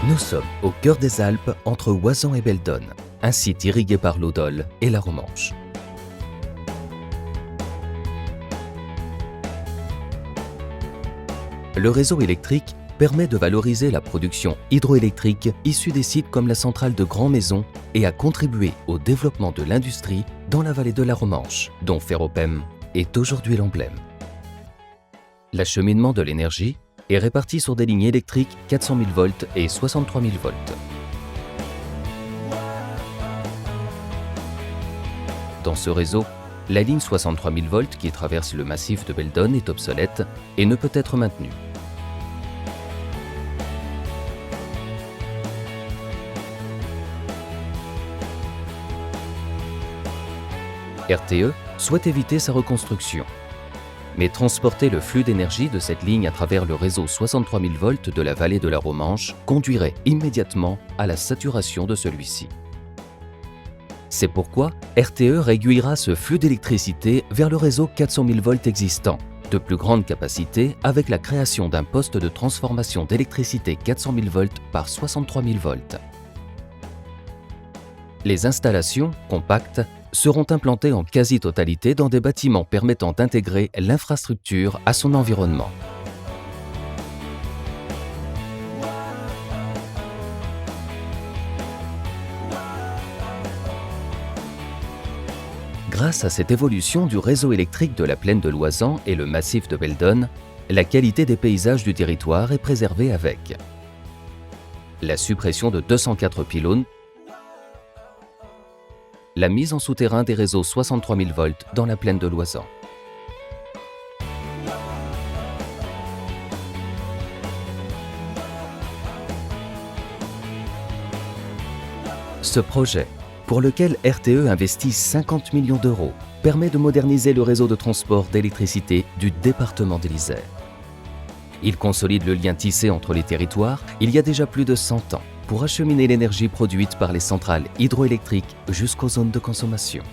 Nous sommes au cœur des Alpes, entre Oisans et Belledonne, un site irrigué par l'eau d'Olle et la Romanche. Le réseau électrique permet de valoriser la production hydroélectrique issue des sites comme la centrale de Grand-Maison et a contribué au développement de l'industrie dans la vallée de la Romanche, dont Ferropem est aujourd'hui l'emblème. L'acheminement de l'énergie est réparti sur des lignes électriques 400 000 volts et 63 000 volts. Dans ce réseau, la ligne 63 000 volts qui traverse le massif de Belledonne est obsolète et ne peut être maintenue. RTE souhaite éviter sa reconstruction. Mais transporter le flux d'énergie de cette ligne à travers le réseau 63 000 volts de la vallée de la Romanche conduirait immédiatement à la saturation de celui-ci. C'est pourquoi RTE réduira ce flux d'électricité vers le réseau 400 000 volts existant, de plus grande capacité avec la création d'un poste de transformation d'électricité 400 000 volts par 63 000 volts. Les installations, compactes, seront implantées en quasi-totalité dans des bâtiments permettant d'intégrer l'infrastructure à son environnement. Grâce à cette évolution du réseau électrique de la plaine de l'Oisans et le massif de Belledonne, la qualité des paysages du territoire est préservée avec la suppression de 204 pylônes, la mise en souterrain des réseaux 63 000 volts dans la plaine de l'Oisans. Ce projet, pour lequel RTE investit 50 millions d'euros, permet de moderniser le réseau de transport d'électricité du département de l'Isère. Il consolide le lien tissé entre les territoires il y a déjà plus de 100 ans pour acheminer l'énergie produite par les centrales hydroélectriques jusqu'aux zones de consommation.